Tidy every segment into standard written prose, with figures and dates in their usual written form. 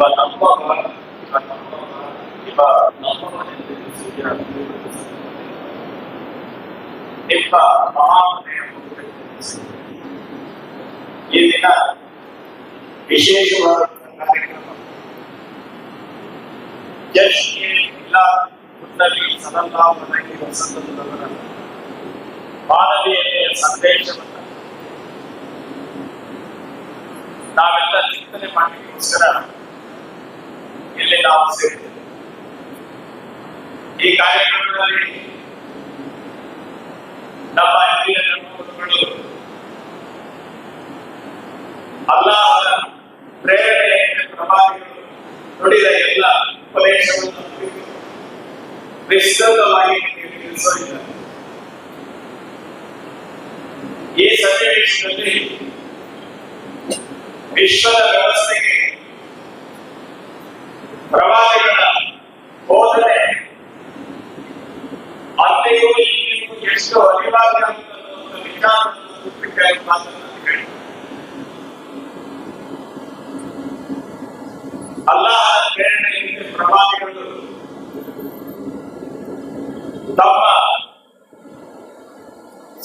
ನಂಬ ನಿಮ್ಮ ಮಹಾಮನೆಯ ಈ ದಿನ ವಿಶೇಷವಾದ ಕಾರ್ಯಕ್ರಮ ವಸಂತದವರ ಮಾನವೀಯತೆಯ ಸಂದೇಶವನ್ನು ನಾವೆಲ್ಲ ಚಿಂತನೆ ಮಾಡಲಿಕ್ಕೋಸ್ಕರ ಇಲ್ಲಿ ನಾವು ಸೇರಿದ್ದೇವೆ. ಈ ಕಾರ್ಯಕ್ರಮದಲ್ಲಿ ನಮ್ಮ ಹಿರಿಯ ಧರ್ಮಗುರುಗಳು ಅಲ್ಲಾಹನ ಪ್ರೇರಣೆಯ ಪ್ರಭಾವಿಗಳು ನುಡಿದ ಎಲ್ಲ ಉಪದೇಶವನ್ನು ವಿಸ್ತೃತವಾಗಿ ತಿಳಿಸಲಿದ್ದಾರೆ. ಈ ಸನ್ನಿವೇಶದಲ್ಲಿ ವಿಶ್ವದ ವ್ಯವಸ್ಥೆಗೆ ಪ್ರವಾದಿಗಳ ಬೋಧನೆ ಅಲ್ಲಿಯೂ ಇಲ್ಲಿಯೂ ಎಷ್ಟು ಅನಿವಾರ್ಯ ಅಂತ ವಿಚಾರವನ್ನು ಮಾತನಾಡಿ ಅಲ್ಲಾಹನ ಪ್ರೇರಣೆಯಿಂದ ಪ್ರವಾದಿಗಳು ತಮ್ಮ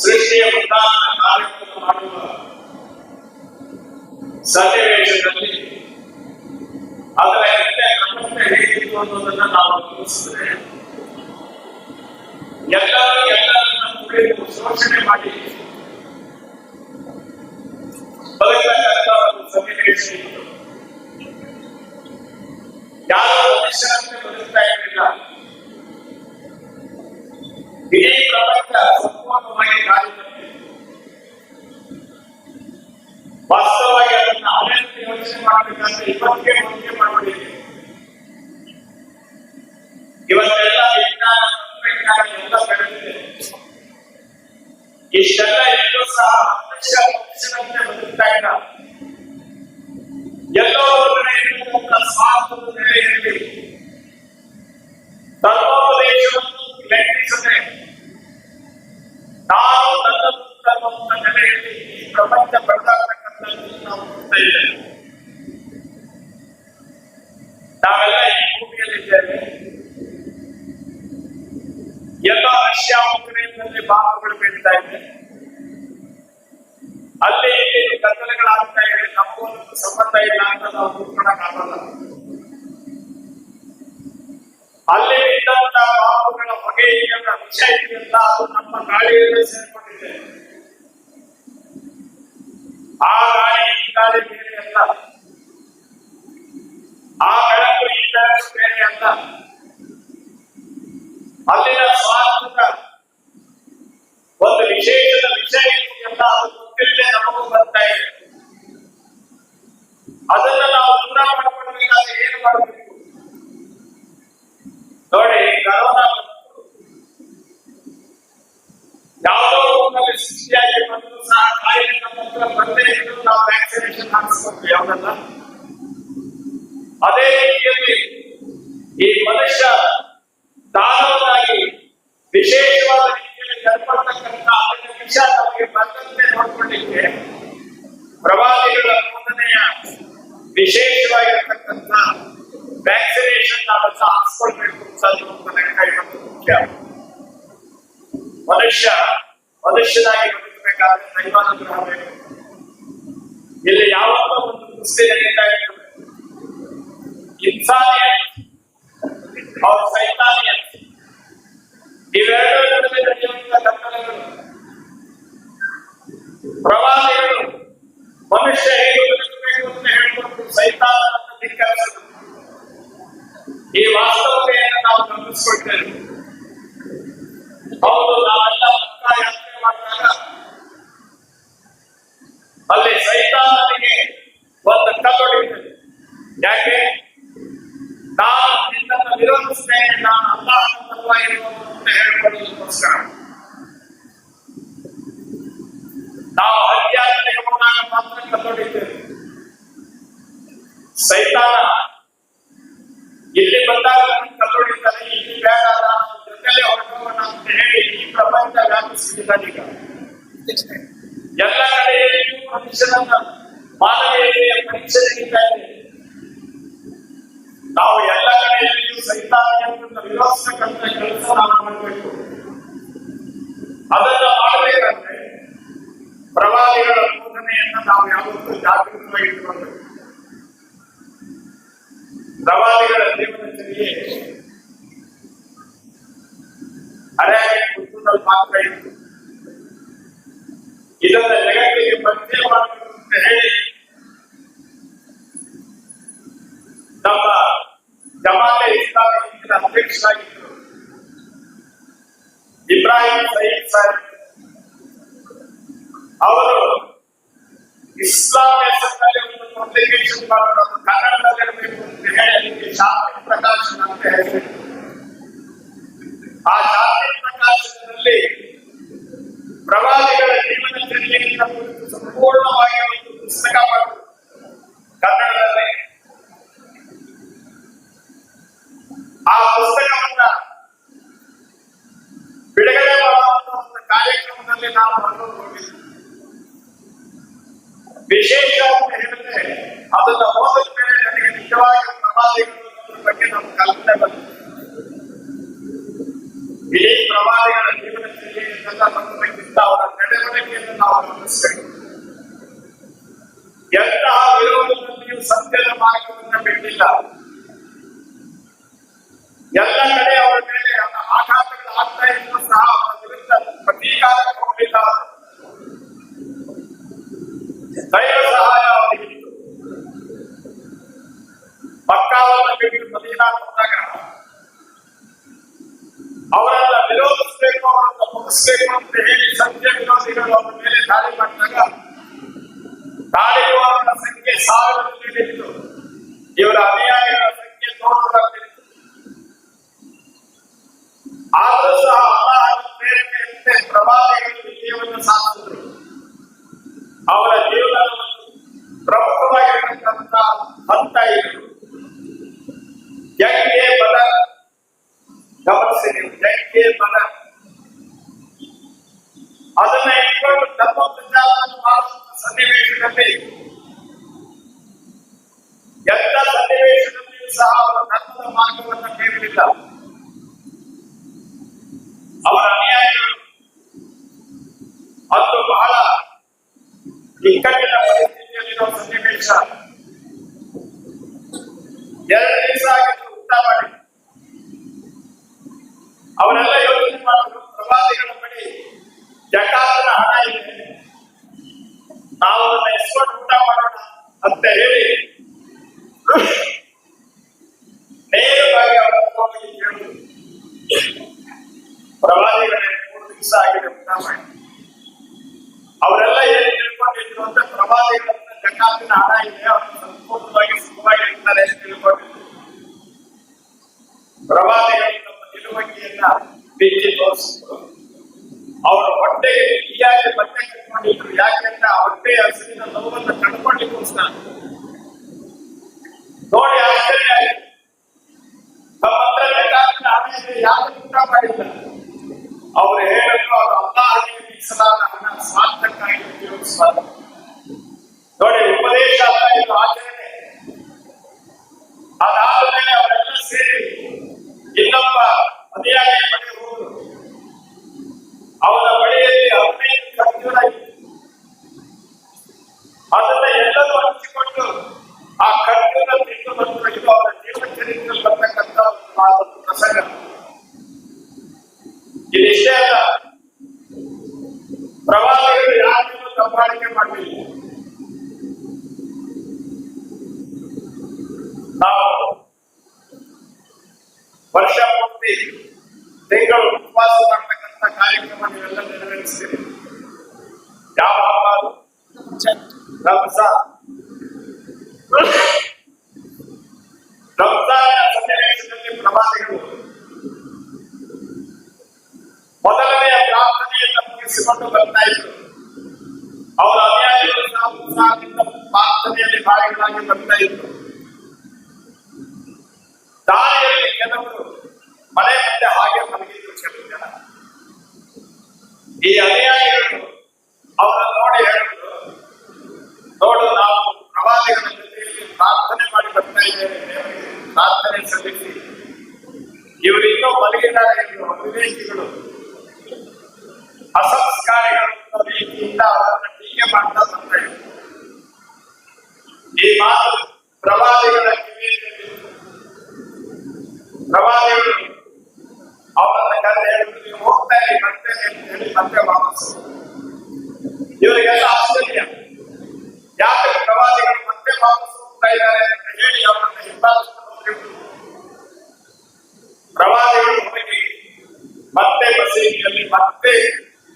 ಸೃಷ್ಟಿಯ ಉದ್ದಾನ ಕಾರ್ಯವನ್ನು ಮಾಡುವ ಸನ್ನಿವೇಶದಲ್ಲಿ ಅದರ ಹಿಂದೆ ನಮ್ಮಂತೆ ಹೇಗಿತ್ತು ಅನ್ನೋದನ್ನ ನಾವು ಗಮನಿಸಿದ್ರೆ ಎಲ್ಲರನ್ನ ಕುರಿತು ಶೋಷಣೆ ಮಾಡಿ ಬದುಕತಕ್ಕಂಥ ಒಂದು ಸನ್ನಿವೇಶ ಇತ್ತು. ಯಾರೋ ಮನುಷ್ಯರಂತೆ ಬದುಕ್ತಾ ಇರಲಿಲ್ಲ. ಇಡೀ ಪ್ರಪಂಚ ಸಂಪೂರ್ಣವಾಗಿ ಕಾಲಿದೆ. ವಾಸ್ತವವಾಗಿ ಅದನ್ನು ಅನೇಕ ಯೋಚನೆ ಮಾಡಬೇಕಾದ್ರೆ ಇವತ್ತಿಗೆ ಮುಂಚೆ ಮಾಡಬೇಕು. ಇವತ್ತೆಲ್ಲ ವಿಜ್ಞಾನ ತಂತ್ರಜ್ಞಾನ ಎಲ್ಲ ಬೆಳೆದಿದೆ. ಇಷ್ಟೆಲ್ಲ ಇದ್ದು ಸಹ ಮನುಷ್ಯನಂತೆ ಬದುಕ್ತಾ ಇಲ್ಲ. ಎಲ್ಲೋ ಕಡೆ ಇರುವಂತ ಸ್ವಾರ್ಥದ ನೆಲೆಯಲ್ಲಿ ಧರ್ಮೋಪದೇಶವನ್ನು ಲೆಕ್ಕಿಸದೆ ನಾವು ನನ್ನ ನೆಲೆಯಲ್ಲಿ ಈ ಪ್ರಪಂಚ ಬೆಳೆದಾಗತಕ್ಕಂಥದ್ದು ನಾವು ನೋಡ್ತಾ ಇದ್ದೇವೆ. ನಾವೆಲ್ಲ ಈ ಭೂಮಿಯಲ್ಲಿದ್ದೇವೆ. ಎಲ್ಲ ರಷ್ಯಾ ಉಕ್ರೇನ್ನಲ್ಲಿ ಬಾಂಬ್ಗಳು ಬೀಳ್ತಾ ಇದೆ. ಅಲ್ಲಿ ಇಲ್ಲಿ ಕತ್ತಲೆಗಳಾಗ್ತಾ ಇದೆ. ನಮಗೊಂದು ಸಂಬಂಧ ಇಲ್ಲ ಅಂತ ನಾವು ಕೂತ್ಕೊಳ್ಳೋಕ್ಕಾಗಲ್ಲ. ಅಲ್ಲಿ ಇದ್ದಂತ ಬಾಂಬುಗಳ ಹೊಗೆಯ ವಿಷ ಇದೆಯಲ್ಲ, ಅದು ನಮ್ಮ ಗಾಳಿಯಲ್ಲೇ ಸೇರ್ಕೊಂಡಿದೆ. ಆ ಗಾಳಿ ಈ ಗಾಳಿ ಬೇರೆ ಅಲ್ಲ, ಆ ಬೆಳಕು ಈ ಬೆಳಕು ಬೇರೆ ಅಲ್ಲ. ಅಲ್ಲಿನ ಸ್ವಾರ್ಥದ ಒಂದು ವಿಶೇಷದ ವಿಷಯ ಇದೆಯಲ್ಲ, ಅದು ಗೊತ್ತಿಲ್ಲದೆ ನಮಗೂ ಬರ್ತಾ ಇದೆ. ಅದನ್ನ ನಾವು ದೂರ ಮಾಡ್ಕೊಳ್ಬೇಕಾದ್ರೆ ಏನು ಮಾಡಬೇಕು ನೋಡಿ. ಕರೋನಾ ಯಾವುದೋ ಊರಿನಲ್ಲಿ ಸೃಷ್ಟಿಯಾಗಿ ಬಂದರೂ ಸಹ ಕಾಯಿಲೆ ನಮ್ಮ ಹತ್ರ ಬಂದೇ ಇದ್ದು ನಾವು ವ್ಯಾಕ್ಸಿನೇಷನ್ ಹಾಕಿಸ್ಕೊಂಡ್ವಿ ಯಾವ್ದಲ್ಲ. ಅದೇ ರೀತಿಯಲ್ಲಿ ಈ ಮನುಷ್ಯ ತಾನವಾಗಿ ವಿಶೇಷವಾದ ರೀತಿಯಲ್ಲಿ ಕಲ್ಪತಕ್ಕಂಥ ಅದರ ವಿಷಯ ನಮಗೆ ಬಂದಂತೆ ನೋಡ್ಕೊಳ್ಳಿಕ್ಕೆ ಪ್ರವಾದಿಗಳ ಬೋಧನೆಯ ವಿಶೇಷವಾಗಿರತಕ್ಕಂಥ ವ್ಯಾಕ್ಸಿನೇಷನ್ ನಾವೆಲ್ಲ ಹಾಕ್ಸ್ಕೊಳ್ಬೇಕು. ಇವತ್ತು ಮುಖ್ಯ. ಮನುಷ್ಯನಾಗಿ ಬದುಕಬೇಕಾದ್ರೆ ದೈವಾನುಗ್ರಹ ಬೇಕು. ಇಲ್ಲಿ ಯಾವತ್ತೋ ಒಂದು ಕುಸ್ತಿ ನಡೀತಾ ಇರ್ತದೆ. ಇನ್ಸಾನಿಯತ್ और ಸೈತಾನಿಯತ್ ಇವೆರಡರ ನಡುವೆ ನಡೆಯುವಂತ ಕತ್ತಲೆಗಳು. ಪ್ರವಾದಿಗಳು ಮನುಷ್ಯ ಹೇಗೆ ಬದುಕಬೇಕು ಅಂತ ಹೇಳಿಕೊಂಡು ಸೈತಾನವನ್ನು ಧಿಕ್ಕರಿಸಿದರು. ಈ ವಾಸ್ತವತೆಯನ್ನು ನಾವು ಗಮನಿಸಿಕೊಳ್ತೇವೆ. ಹೌದು, ನಾವೆಲ್ಲ ಪಕ್ಕ ಯಾತ್ರೆ ಮಾಡಿದಾಗ ಅಲ್ಲಿ ಸೈತಾನನಿಗೆ ಒಂದು ಕಲ್ಲೊಡಿತದೆ. ಯಾಕೆ? ನಾನು ನಿನ್ನನ್ನು ವಿರೋಧಿಸ್ತೇನೆ, ನಾನು ಅಲ್ಲಾಹನ ಪರವಾಗಿರುವವನು ಅಂತ ಹೇಳಿಕೊಳ್ಳೋದಕ್ಕೋಸ್ಕರ. ನಾವು ಹತ್ಯಾತ್ರೆಗೆ ಹೋದಾಗ ಮಾತ್ರ ಕಲ್ಲೊಡಿತೇವೆ. ಸೈತಾನ ಇಲ್ಲಿ ಬಂದಾಗ ಕಲ್ಲೊಡಿತಾನೆ. ಇಲ್ಲಿ ಬೇಡ, ನಾನು ಜೊತೆಲೆ ಹೊರಟೋಗೋಣ ಅಂತ ಹೇಳಿ ಈ ಪ್ರಪಂಚ ವ್ಯಾಪಿಸಿದ್ದಾನೀಗ. ಎಲ್ಲ ಕಡೆಯಲ್ಲಿಯೂ ಮನುಷ್ಯನನ್ನ ಮಾನವೀಯತೆಯ ಪರೀಕ್ಷೆ ನಡೀತಾ ಇದೆ. ಇರ್ತಾರೆ ಅಂತ ವಿರೋಧಿಸತಕ್ಕಂಥ ಕೆಲಸ ನಾವು ಮಾಡಬೇಕು. ಅದನ್ನ ಮಾಡಬೇಕಂದ್ರೆ ಪ್ರವಾದಿಗಳ ಬೋಧನೆಯನ್ನ ನಾವು ಯಾವತ್ತೂ ಜಾಗೃತವಾಗಿ ಇಟ್ಕೊಳ್ಬೇಕು. ಪ್ರವಾದಿಗಳ ಜೀವನಚರ್ಯೆ ಅರೆಯಾಗಿ ಪುಸ್ತಕದಲ್ಲಿ ಮಾತ್ರ ಇತ್ತು. ಇದನ್ನ ಜಗತ್ತಿಗೆ ಪರಿಚಯ ಮಾಡಬೇಕು ಅಂತ ಹೇಳಿ ನಮ್ಮ ಜಮಾತೆ ಇಸ್ಲಾಮಿ ಹಿಂದಿನ ಅಧ್ಯಕ್ಷರಾಗಿದ್ದರು ಇಬ್ರಾಹಿಂ ಸಯೀದ್ ಸಾಹೇಬ್ ಅವರು ಇಸ್ಲಾಂ ಹೆಸರಿನಲ್ಲಿ ಒಂದು ಪಬ್ಲಿಕೇಶನ್ ಮಾಡೋದು ಕನ್ನಡದಲ್ಲಿರಬೇಕು ಅಂತ ಹೇಳಿ ಅದಕ್ಕೆ ಶಾಂತಿ ಪ್ರಕಾಶನ ಅಂತ ಹೆಸರು. ಆ ಶಾಂತಿ ಪ್ರಕಾಶನದಲ್ಲಿ ಪ್ರವಾದಿಗಳ ಜೀವನ ಚರಿತ್ರೆಯನ್ನು ಕುರಿತು ಸಂಪೂರ್ಣವಾಗಿ ಒಂದು ಪುಸ್ತಕ ಮಾಡಿದ್ರು ಕನ್ನಡದಲ್ಲಿ. ಆ ಪುಸ್ತಕವನ್ನ ಬಿಡುಗಡೆ ಮಾಡುವಂತ ಒಂದು ಕಾರ್ಯಕ್ರಮದಲ್ಲಿ ನಾವು ಹೊರಗೆ ಹೋಗಿದ್ವಿ. ವಿಶೇಷ ಅಂತ ಹೇಳಿದ್ರೆ ಅದನ್ನ ಓದಿದ ಮೇಲೆ ನನಗೆ ನಿಜವಾಗಿ ಪ್ರವಾದಿಗಳ ಬಗ್ಗೆ ನಮ್ಮ ಕಲ್ಪನೆ ಬಂತು. ಇಡೀ ಪ್ರವಾದಿಗಳ ಜೀವನ ಚರ್ಯೆಯನ್ನೆಲ್ಲ ನೋಡಬೇಕಿಂತ ಅವರ ನಡೆವಳಿಕೆಯನ್ನು ನಾವು ಗಮನಿಸಬೇಕು. ಎಂತಹ ವಿರೋಧದಲ್ಲಿಯೂ ಸತ್ಯದ ಮಾರ್ಗವನ್ನು ಬಿಟ್ಟಿಲ್ಲ. ಎಲ್ಲ ಕಡೆ ಅವರ ಮೇಲೆ ಆಘಾತಗಳು ಆಗ್ತಾ ಇದ್ರು ಸಹ ಅವರ ವಿರುದ್ಧ ಪ್ರತೀಕಾರ ಕೊಡಲಿಲ್ಲ. ದೈವ ಸಹಾಯ ಅವರಿಗಿತ್ತು. ಮಕ್ಕಾವನ್ನು ಬಿಟ್ಟು ಮದೀನಾಕ್ಕೆ ಹೋದಾಗ ಅವರನ್ನ ವಿರೋಧಿಸಬೇಕು, ಅವರನ್ನ ಮುಗಿಸ್ಬೇಕು ಅಂತ ಹೇಳಿ ಸತ್ಯ ವಿರೋಧಿಗಳು ಅವರ ಮೇಲೆ ದಾಳಿ ಮಾಡಿದಾಗ ದಾಳಿಯುವವರ ಸಂಖ್ಯೆ 1000 ಮೀರಿತ್ತು. ಇವರ ಅನುಯಾಯಿಗಳ ಸಂಖ್ಯೆ 100 ಆದರೂ ಸಹ ಅಲ್ಲಾಹನ ಪ್ರೇರಣೆಯಂತೆ ಪ್ರವಾದಿಗಳು ವಿಜಯವನ್ನು ಸಾಧಿಸಿದರು. ಅವರ ಜೀವನದ ಪ್ರಮುಖವಾಗಿರತಕ್ಕಂಥ ಹಂತ ಇದು. ಜಂಗೆ ಬದರ್ ಗಮನಿಸಿ, ಜಂಗೆ ಬದರ್ ಅದನ್ನ ಇಟ್ಕೊಂಡು ಧರ್ಮ ಪ್ರಚಾರವನ್ನು ಮಾಡುವಂತ ಸನ್ನಿವೇಶದಲ್ಲಿ ಎಲ್ಲ ಸನ್ನಿವೇಶದಲ್ಲಿಯೂ ಸಹ ಅವರ ಧರ್ಮದ ಮಾರ್ಗವನ್ನು ಕೇಳಲಿಲ್ಲ. ಅವರ ಅನುಯಾಯಿಗಳು ಅದು ಬಹಳ ಇಕ್ಕಟ್ಟಿನ ಪರಿಸ್ಥಿತಿಯಲ್ಲಿರುವ ಸನ್ನಿವೇಶ. 2 ದಿವಸ ಆಗಿದ್ದು ಊಟ ಮಾಡಿ ಅವರೆಲ್ಲ ಯೋಚನೆ ಮಾಡಿದ್ರು, ಪ್ರವಾದಿಗಳ ಬಳಿ ಜಕಾತನ ಹಣ ಇದೆ, ನಾವು ಅದನ್ನ ಇಸ್ಕೊಂಡು ಊಟ ಮಾಡೋಣ ಅಂತ ಹೇಳಿ ನೇರವಾಗಿ ಅವರ ಹೋಗಿ ಕೇಳಿದ್ರು. ಪ್ರವಾದಿಗಳೇ 3 ದಿವಸ ಆಗಿದೆ ಊಟ ಮಾಡಿ. ಅವರೆಲ್ಲ ಏನು ತಿಳ್ಕೊಂಡಿದ್ರು ಅಂತ ಪ್ರವಾದಿಗಳನ್ನ ಜಕಾತಿನ ಹಣ ಇದೆ, ಅವರು ಸಂಪೂರ್ಣವಾಗಿ ಸುಖವಾಗಿ ಇರ್ತಾರೆ ಅಂತ ತಿಳ್ಕೊಂಡಿದ್ರು. ಪ್ರವಾದಿಗಳು ತಮ್ಮ ನಿಲುವಂಗಿಯನ್ನ ಬಿಚ್ಚಿ ತೋರಿಸಿದ್ರು. ಅವರ ಹೊಟ್ಟೆಗೆ ಬಿಗಿಯಾಗಿ ಬಟ್ಟೆ ಕಟ್ಕೊಂಡಿದ್ರು. ಯಾಕೆಂದ್ರೆ ಆ ಹೊಟ್ಟೆಯ ಹಸಿರಿನ ನೋವನ್ನು ಕಂಡುಕೊಳ್ಳಿಕ್ಕೋಸ್ಕರ. ನೋಡಿ ಆಶ್ಚರ್ಯ ಆಯಿತು. ತಮ್ಮ ಹತ್ರ ಜಕಾತಿನ ಹಣ ಇದೆ, ಯಾರು ಊಟ ಮಾಡಿಲ್ಲ. ಅವರು ಹೇಳಿದ್ರು ಅದು ಅಲ್ಲಾಹನಿಗೆ ಮೀಸಲಾದ ಹಣ, ಸ್ವಾರ್ಥಕ್ಕಾಗಿ ಉಪಯೋಗಿಸಬಾರದು. ನೋಡಿ, ಉಪದೇಶ ಅಲ್ಲ, ಇದು ಆಚರಣೆ. ಅದಾದ ಮೇಲೆ ಅವರೆಲ್ಲ ಸೇರಿ ಇನ್ನೊಬ್ಬ ಅನುಯಾಯಿ ಬಳಿ ಹೋದರು. ಅವನ ಬಳಿಯಲ್ಲಿ 15 ಖರ್ಜೂರ ಇತ್ತು. ಅದನ್ನ ಎಲ್ಲರೂ ಹಂಚಿಕೊಂಡು ಆ ಖರ್ಜೂರ ತಿಂದು ಬಂದರು. ಇದು ಅವರ ಜೀವನ ಚರಿತ್ರೆಯಲ್ಲಿ ಬರ್ತಕ್ಕಂಥ ಒಂದು ಪ್ರಸಂಗ. ಇದಿಷ್ಟೇ ಅಲ್ಲ, ಪ್ರವಾದಿಗಳು ಯಾರನ್ನು ದಬ್ಬಾಳಿಕೆ ಮಾಡಲಿಲ್ಲ. ನಾವು ವರ್ಷ ಪೂರ್ತಿ ತಿಂಗಳು ಉಪವಾಸ ಮಾಡ್ತಕ್ಕಂಥ ಕಾರ್ಯಕ್ರಮ ನೀವೆಲ್ಲ ನೆರವೇರಿಸ್ತೀರಿ. ಯಾವ ಹಬ್ಬ ಅದು? ರಂಜಾನ್. ರಂಜಾನ್ ಸನ್ನಿವೇಶದಲ್ಲಿ ಪ್ರವಾದಿಗಳು ಮೊದಲನೆಯ ಪ್ರಾರ್ಥನೆಯನ್ನು ಮುಗಿಸಿಕೊಂಡು ಬರ್ತಾ ಇದ್ರು. ಅವರ ಅನುಯಾಯಿಗಳು ಉತ್ಸಾಹದಿಂದ ಪ್ರಾರ್ಥನೆಯಲ್ಲಿ ಭಾಗಿಗಳಾಗಿ ಬರ್ತಾ ಇದ್ರು. ದಾರಿಯಲ್ಲಿ ಕೆಲವರು ಮನೆ ಮುಂದೆ ಹಾಗೆ ಮಲಗಿದ್ರು. ಕೆಲವು ಜನ ಈ ಅನುಯಾಯಿಗಳು ಅವರನ್ನು ನೋಡಿ ಹೇಳಿದ್ರು, ನೋಡು, ನಾವು ಪ್ರವಾದಿಗಳ ಜೊತೆಯಲ್ಲಿ ಪ್ರಾರ್ಥನೆ ಮಾಡಿ ಬರ್ತಾ ಇದ್ದೇವೆ, ದೇವರಿಗೆ ಪ್ರಾರ್ಥನೆ ಸಲ್ಲಿಸಿ ಇನ್ನೂ ಮಲಗಿದ್ದಾರೆ ವಿದೇಶಿಗಳು ಅಸಂಸ್ಕಾರಿಗಳು ರೀತಿಯಿಂದ ಅವರನ್ನು ಟೀಕೆ ಮಾಡ್ತಾ ಬಂದರು. ಈ ಮಾತು ಪ್ರವಾದಿಗಳ ಕಿವಿಯಲ್ಲಿ ಪ್ರವಾದಿಗಳು ಅವರನ್ನ ಕರೆದು ಹೇಳಿದ್ರು, ನೀವು ಹೋಗ್ತಾ ಇರಿ ಬರ್ತೇನೆ ಅಂತ ಹೇಳಿ ಮತ್ತೆ ವಾಪಸ್. ಇವರಿಗೆಲ್ಲ ಆಶ್ಚರ್ಯ, ಯಾಕೆ ಪ್ರವಾದಿಗಳು ಮತ್ತೆ ವಾಪಸ್ ಹೋಗ್ತಾ ಇದ್ದಾರೆ ಅಂತ ಹೇಳಿ ಅವರನ್ನು ಹಿಂಬಾಲಿಸಿಕೊಂಡು ಹೋಗಿದ್ರು. ಪ್ರವಾದಿಗಳು ಹೋಗಿ ಮತ್ತೆ ಮಸೀದಿಯಲ್ಲಿ ಮತ್ತೆ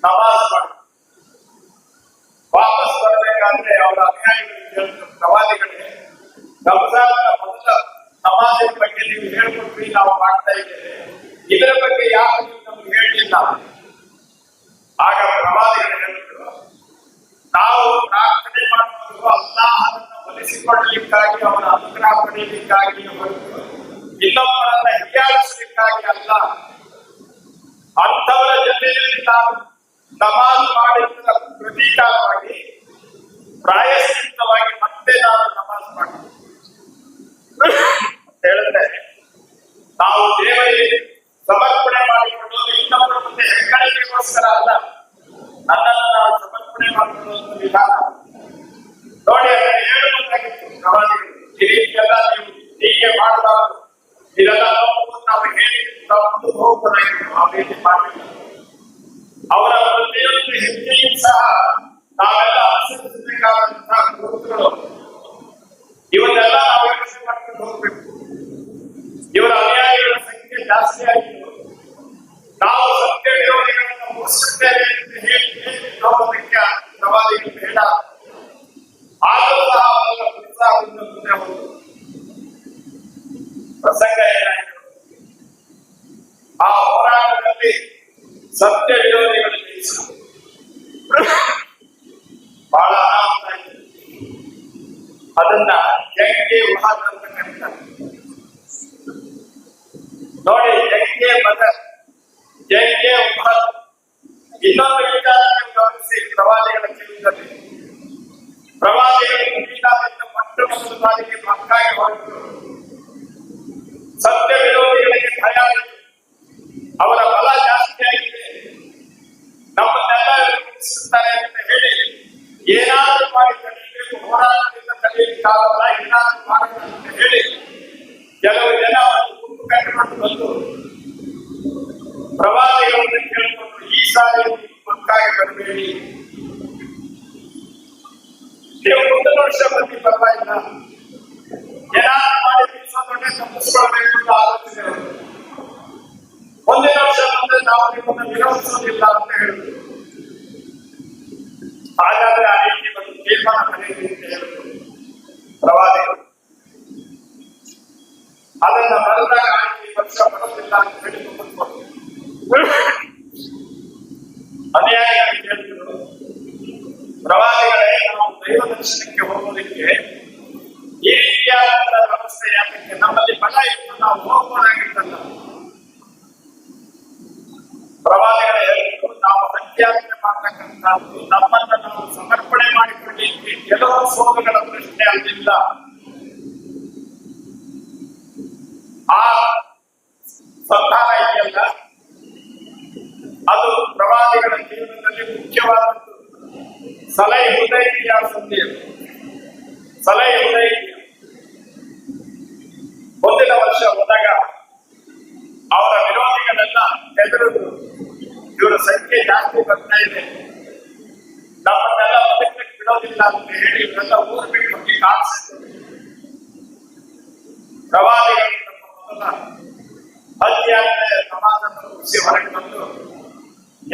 ನಮಾಜ್ ಮಾಡಿ ವಾಪಸ್ ಬರಬೇಕಾದ್ರೆ ಅವರ ಅನುಯಾಯಿಗಳು ಹೇಳಿದ್ರು, ಪ್ರವಾದಿಗಳೇ ರಂಜಾನ್ ಮೊದಲ ನಮಾಜಿನ ಬಗ್ಗೆ ನೀವು ಹೇಳ್ಕೊಟ್ರಿ, ನಾವು ಮಾಡ್ತಾ ಇದ್ದೇವೆ, ಇದರ ಬಗ್ಗೆ ಯಾಕೆ ನೀವು ನಮ್ಗೆ ಹೇಳಿಲ್ಲ? ಆಗ ಪ್ರವಾದಿಗಳು ಹೇಳಿದ್ರು, ನಾವು ಪ್ರಾರ್ಥನೆ ಮಾಡುವುದು ಅಲ್ಲಾಹನನ್ನು ಒಲಿಸಿಕೊಳ್ಳಲಿಕ್ಕಾಗಿ, ಅವರ ಅನುಗ್ರಹ ಪಡೆಯಲಿಕ್ಕಾಗಿ ಹೊರತು ಇನ್ನೊಬ್ಬರನ್ನ ಹೀಯಾಳಿಸಲಿಕ್ಕಾಗಿ ಅಲ್ಲ. ಅಂಥವರ ಜೊತೆಯಲ್ಲಿ ನಾವು ನಮಾಜ್ ಮಾಡಿದ ಪ್ರತೀಕಾರವಾಗಿ ಪ್ರಾಯಶ್ಚಿತ್ತವಾಗಿ ಮತ್ತೆ ನಾವು ನಮಾಜ್ ಮಾಡ್ತೀವಿ ಹೇಳಿದ್ರೆ, ನಾವು ದೇವರಿಗೆ ಸಮರ್ಪಣೆ ಮಾಡಿಕೊಳ್ಳೋದು ಇನ್ನೊಬ್ಬರ ಮುಂದೆ ಹೆಗ್ಗಳಿಕೆಗೋಸ್ಕರ ಅಲ್ಲ, ನನ್ನನ್ನು ನಾವು ಸಮರ್ಪಣೆ ಮಾಡಿಕೊಳ್ಳುವ ವಿಧಾನ ನೋಡಿ. ಅದನ್ನು ಹೇಳಬೇಕಾಗಿತ್ತು ಪ್ರವಾದಿಗಳು, ಈ ರೀತಿಯೆಲ್ಲ ನೀವು ಹೀಗೆ ಮಾಡಬಾರದು, ಇದೆಲ್ಲ ತಪ್ಪು ನಾವು ಹೇಳಿ ತಪ್ಪು ಹೋಗಬೇಕಾಗಿತ್ತು. ಆ ರೀತಿ ಮಾಡಲಿಲ್ಲ. ಅವರ ಪ್ರತಿಯೊಂದು ಹೆಜ್ಜೆಯೂ ಸಹ ನಾವೆಲ್ಲ ಅನುಸರಿಸಬೇಕಾದಂತಹ ಗುರುತುಗಳು, ಇವನ್ನೆಲ್ಲ ನಾವು ಯೋಚನೆ ಮಾಡ್ಕೊಂಡು ಹೋಗ್ಬೇಕು. ಇವರ ಅನುಯಾಯಿಗಳ ಸಂಖ್ಯೆ ಜಾಸ್ತಿ ಆಗಿತ್ತು. ನಾವು ಸತ್ಯ ವಿರೋಧಿಗಳನ್ನು ಮುಗಿಸುತ್ತೇವೆ ಅಂತ ಹೇಳಿ ಹೋಗೋದಕ್ಕೆ ಪ್ರವಾದಿಗಳು ಬೇಡ. ಆದರೂ ಸಹ ಅವರ ಉತ್ಸಾಹದಿಂದ ಮುಂದೆ ಹೋಗುವುದು. ಪ್ರಸಂಗ ಏನಾಯಿತು, ಆ ಹೋರಾಟದಲ್ಲಿ ಸತ್ಯ ವಿರೋಧಿಗಳು ಜಯಿಸಿದರು. ಬಹಳ ಅನಾಹುತ ಆಯಿತು. ಅದನ್ನ ಜಂಗೆ ಉಹಾದ್ ಅಂತ ಕರೀತಾರೆ ನೋಡಿ. ಜಂಗೆ ಬದರ್, ಜಂಗೆ ಉಹಾದ್. ಇನ್ನೊಂದು ವಿಚಾರವನ್ನು ಗಮನಿಸಿ ಪ್ರವಾದಿಗಳ ಜೀವನದಲ್ಲಿ. ಪ್ರವಾದಿಗಳು ಮದೀನಾದಿಂದ ಮೊಟ್ಟ ಮೊದಲ ಬಾರಿಗೆ ಮಕ್ಕಾಗೆ ಹೊರಟರು. ಸತ್ಯ ವಿರೋಧಿಗಳಿಗೆ ಭಯ ಆಯಿತು, ಅವರ ಬಲ ಜಾಸ್ತಿ ಆಗಿದೆ, ನಮ್ಮನ್ನೆಲ್ಲ ಮುಗಿಸುತ್ತಾರೆ ಅಂತ ಹೇಳಿ ಏನಾದರೂ ಮಾಡಿ ತಡೆಯಬೇಕು, ಹೋರಾಟದಿಂದ ತಡೆಯಲಿಕ್ಕಾಗಲ್ಲ, ಏನಾದರೂ ಮಾಡೋಣ ಅಂತ ಹೇಳಿ ಕೆಲವು ಜನ ಒಂದು ಗುಂಪು ಕಟ್ಟಿಕೊಂಡು ಬಂದು ಪ್ರವಾದಿಗಳನ್ನು ಕೇಳಿಕೊಂಡು, ಈ ಸಾರಿ ಮಕ್ಕಾಗೆ ಬರಬೇಡಿ, ನೀವು ಮುಂದಿನ ವರ್ಷ ಬಂದು ಪರವಾಗಿಲ್ಲ, ಏನಾದರೂ ಮಾಡಿ ನಿಲ್ಲಿಸೋದನ್ನೇ ತಪ್ಪಿಸ್ಕೊಳ್ಬೇಕು ಅಂತ ಆಲೋಚನೆ. ಮುಂದಿನ ವರ್ಷ ಬಂದ್ರೆ ನಾವು ನಿಮ್ಮನ್ನು ವಿರೋಧಿಸೋದಿಲ್ಲ ಅಂತ ಹೇಳಿದ್ರು. ಹಾಗಾದ್ರೆ ಆ ರೀತಿ ಒಂದು ತೀರ್ಮಾನ ಪಡೆಯಿರಿ ಅಂತ ಹೇಳಿದ್ರು ಪ್ರವಾದಿಗಳು. ಅದನ್ನ ಬರೆದಾಗ ಈ ವರ್ಷ ಬರೋದಿಲ್ಲ ಅಂತ ಹೇಳಿ ಕೂತ್ಕೊಂಡು ಅನುಯಾಯಿಗಳು ಹೇಳಿದ್ರು, ಪ್ರವಾದಿಗಳೇ, ನಾವು ದೈವ ದರ್ಶನಕ್ಕೆ ಹೋಗೋದಕ್ಕೆ ಈ ರೀತಿಯಾದ ವ್ಯವಸ್ಥೆ ಯಾಕೆ? ನಮ್ಮಲ್ಲಿ ಬಲ ಇತ್ತು, ನಾವು ಹೋಗ್ಬೋದಾಗಿತ್ತಲ್ಲ. ಪ್ರವಾದಿಗಳ ಹೇಳಿದ್ರು, ನಾವು ಹತ್ಯಾಜ್ಞೆ ಮಾಡತಕ್ಕಂಥದ್ದು, ನಮ್ಮನ್ನು ನಾವು ಸಮರ್ಪಣೆ ಮಾಡಿಕೊಳ್ಳಲಿಕ್ಕೆ ಕೆಲವು ಸೋಲುಗಳ ಪ್ರಶ್ನೆ ಅಲ್ಲಿಲ್ಲ. ಆ ಸಂಧಾನ ಇದೆಯಲ್ಲ, ಅದು ಪ್ರವಾದಿಗಳ ಜೀವನದಲ್ಲಿ ಮುಖ್ಯವಾದದ್ದು. ಸಲಹೆ ಹುದೈಬಿಯಾ ಸಂಧಿ, ಸಲಹೆ ಹುದೈಬಿಯಾ ಮುಂದಿನ ವರ್ಷ ಹೋದಾಗ ಅವರ ವಿರೋಧಿಗಳೆಲ್ಲ ಹೆದರಿದ್ರು, ಇವರ ಸಂಖ್ಯೆ ಜಾಸ್ತಿ ಬರ್ತಾ ಇದೆ, ನಮ್ಮನ್ನೆಲ್ಲ ಬದುಕಕ್ಕೆ ಬಿಡೋದಿಲ್ಲ ಅಂತ ಹೇಳಿ ಇವರೆಲ್ಲ ಊರು ಬಿಟ್ಟು ಹೋಗಿ ಕಾಣಿಸಿದ್ರು. ಪ್ರವಾದಿಗಳಿಂದ ಮೊದಲ ಹತ್ಯಾಜ್ಞೆ ಸಮಾಜವನ್ನು ಮುಗಿಸಿ ಹೊರಗೆ ಬಂದು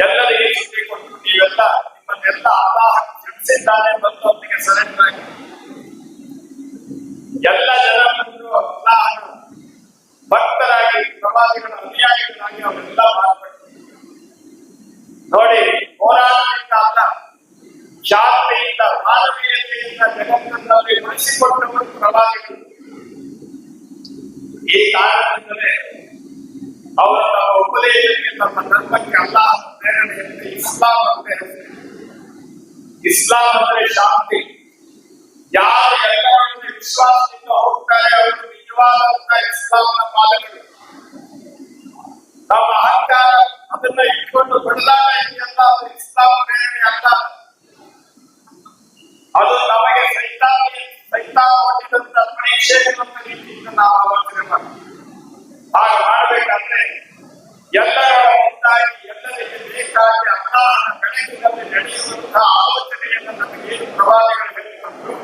ಎಲ್ಲರಿಗೆ ಸುದ್ದಿ ಕೊಟ್ಟು, ನೀವೆಲ್ಲ ನಿಮ್ಮನ್ನೆಲ್ಲ ಅಲ್ಲಾಹ ಕ್ಷಮಿಸಿದ್ದಾನೆ, ಬಂದು ಅವರಿಗೆ ಸರೆಂಡರ್ ಆಗಿ ಎಲ್ಲ ಜನ ಬಂದು ಅಲ್ಲಾಹನ ಭಕ್ತರಾಗಿ, ಪ್ರವಾದಿಗಳ ಅನುಯಾಯಿಗಳಾಗಿ ಅವರೆಲ್ಲ ಮಾರ್ಪಟ್ಟರು. ನೋಡಿ, ಹೋರಾಟದಿಂದ ಅಲ್ಲ, ಶಾಂತಿಯಿಂದ, ಮಾನವೀಯತೆಯಿಂದ ಜಗತ್ತಿನಲ್ಲಿ ಉಳಿಸಿಕೊಟ್ಟವರು ಪ್ರವಾದಿಗಳು. ಈ ಕಾರಣದಿಂದಲೇ ಅವರು ನಮ್ಮ ಉಪದೇಶಕ್ಕೆ, ನಮ್ಮ ಧರ್ಮಕ್ಕೆ ಅಲ್ಲಾಹ ಪ್ರೇರಣೆಯಿಂದ ಇಸ್ಲಾಂ ಅಂತ ಹೇಳ್ತಾರೆ. ಇಸ್ಲಾಂ ಅಂದ್ರೆ ಶಾಂತಿ. ಯಾರು ಎಲ್ಲರನ್ನು ವಿಶ್ವಾಸದಿಂದ ಹೋಗ್ತಾರೆ ಅವರು ನಿಜವಾದಂತಹ ಇಸ್ಲಾಂನ ಪಾಲಕರು. ಇಟ್ಕೊಂಡು ಬಡಲಾಗ ಇದೆಯಲ್ಲ ಅದು ಇಸ್ಲಾಂ ಪ್ರೇರಣೆ ಅಲ್ಲ. ಅದು ನಮಗೆ ಸೈತಾನ ಕೊಟ್ಟಿದ್ದಂತ ಪರೀಕ್ಷೆ ಎನ್ನುವಂತ ರೀತಿಯಿಂದ ನಾವು ಆಲೋಚನೆ ಮಾಡ್ತೀವಿ. ಹಾಗೆ ಮಾಡಬೇಕಂದ್ರೆ ಎಲ್ಲರ ಒಂದಾಗಿ ಎಲ್ಲರಿಗೆ ಬೇಕಾಗಿ ಅಲ್ಲಾಹನ ಬೆಳಕಿನಲ್ಲಿ ನಡೆಯುವಂತಹ ಆಲೋಚನೆಯನ್ನು ನಮಗೆ ಪ್ರವಾದಿಗಳು ಹೇಳಿಕೊಟ್ಟರು.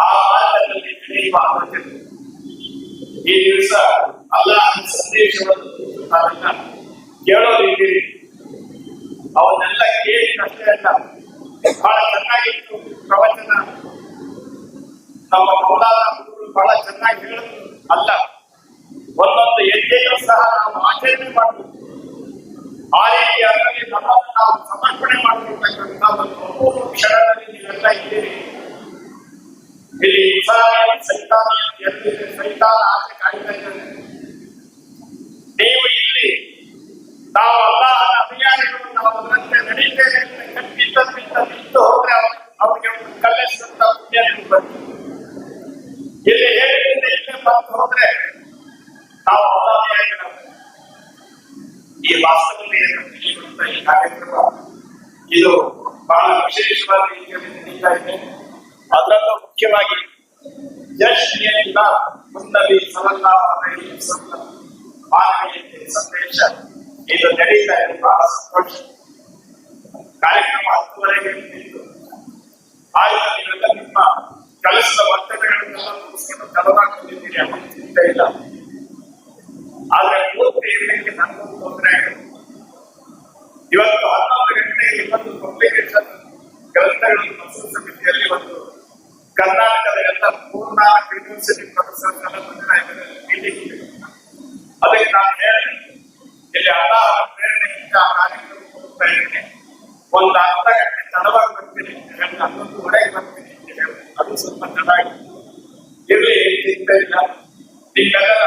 ಆ ಮಾರ್ಗದಲ್ಲಿ ನಡೆಯುವ ಆಲೋಚನೆ ಈ ದಿವಸ ಅಲ್ಲಾಹನ ಸಂದೇಶವನ್ನು ನಾವೆಲ್ಲ ಕೇಳೋದಿದ್ದೀರಿ. ಅವನ್ನೆಲ್ಲ ಕೇಳಿದಷ್ಟೇ ಅಲ್ಲ, ಬಹಳ ಚೆನ್ನಾಗಿತ್ತು ಪ್ರವಚನ. ನಮ್ಮ ಮೌಲಾನ ಗುರುಗಳು ಬಹಳ ಚೆನ್ನಾಗಿ ಹೇಳಿದ್ರು. ಅಲ್ಲ, ಒಂದೊಂದು ಹೆಜ್ಜೆಯೂ ಸಹ ನಾವು ಆಚರಣೆ ಮಾಡಬೇಕು. ಆ ರೀತಿಯಾಗಿ ನಮ್ಮನ್ನು ನಾವು ಸಮರ್ಪಣೆ ಮಾಡಿಕೊಳ್ತಕ್ಕಂಥ ಒಂದು ಅಪೂರ್ವ ಕ್ಷಣದಲ್ಲಿ ನೀವೆಲ್ಲ ಇದ್ದೀರಿ. ಇಲ್ಲಿ ಸೈತಾನ ಎಲ್ಲಿದೆ, ಸೈತಾನ ಆಚೆ ಕಾಯ್ತಾ ಇದ್ದಾರೆ. ನೀವು ಇಲ್ಲಿ ನಾವು ಅಲ್ಲಾಹನ ಅಭಿಯಾನಗಳು ನಾವು ಅದರಂತೆ ನಡೀತೇವೆ ಖಂಡಿತ ನಿಂತು ಹೋದ್ರೆ ಅವರಿಗೆ ಒಂದು ಕಲ್ಲೆಸುವಂತ ಪುಣ್ಯ ಬಂತು. ಇಲ್ಲಿ ಹೇಳಿದ್ರಿಂದ ಇಲ್ಲೇ ಬಂದು ಹೋದ್ರೆ ನಾವು ಅಲ್ಲಾಹನ ಈ ವಾಸ್ತವತೆಯನ್ನು ತಿಳಿಯುವಂತ ಈ ಕಾರ್ಯಕ್ರಮ ಇದು ಬಹಳ ವಿಶೇಷವಾದ ರೀತಿಯಲ್ಲಿ ನಡೀತಾ ಇದೆ. ಅದರಲ್ಲೂ ಮುಖ್ಯವಾಗಿ ಜಶ್ನಿಯಿಂದ ಮುನ್ನಬಿ ಸಲ್ಲಲ್ಲಾಹು ಅಲೈಹಿ ವಸಲ್ಲಂ ಮಾನವೀಯತೆ ಸಂದೇಶ ಇದು ನಡೀತಾ ಇದೆ. ಬಹಳ ಸಂತೋಷ. ಕಾರ್ಯಕ್ರಮ 10:30ಗೆ ನಿಂತು ಆಯ್ತು. ನೀವೆಲ್ಲ ನಿಮ್ಮ ಕೆಲಸದ ಒತ್ತಡಗಳನ್ನೆಲ್ಲ ಮುಗಿಸ್ಕೊಂಡು ತಲೆಮಾಡ್ಕೊಂಡಿದ್ದೀರಿ, ಅದಕ್ಕೆ ಚಿಂತೆ ಇಲ್ಲ. ಆದ್ರೆ ಪೂರ್ತಿ ಇರಲಿಕ್ಕೆ ನನಗೊಂದು ತೊಂದರೆ ಆಗಿದೆ. ಇವತ್ತು 11 ಗಂಟೆಗೆ ಒಂದು ಪಬ್ಲಿಕೇಶನ್ ಗ್ರಂಥಗಳ ಪ್ರೊಫೆಸರ್ ಸಮಿತಿಯಲ್ಲಿ ಒಂದು ಕರ್ನಾಟಕದ ಎಲ್ಲ ಪೂರ್ಣ ಯೂನಿವರ್ಸಿಟಿ ಪ್ರೊಫೆಸರ್ ಮೀಟಿಂಗ್ ಇದೆ. ಅದಕ್ಕೆ ನಾನು ಹೇಳಿದೆ, ಇಲ್ಲಿ ಅಲ್ಲಾಹನ ಪ್ರೇರಣೆಯಿಂದ ಆ ಕಾರ್ಯಕ್ರಮ ಹೋಗ್ತಾ ಇದ್ದೇನೆ, ಒಂದು ಅರ್ಧ ಗಂಟೆ ತಡವಾಗಿ ಬರ್ತೀನಿ, 11:30 ಬರ್ತೀನಿ ಅಂತ ಹೇಳಿ. ಅದು ಸ್ವಲ್ಪ ತಡ ಆಗಿದೆ. ಇರಲಿ, ಚಿಂತೆ ಇಲ್ಲ. ನಿಮ್ಮೆಲ್ಲರ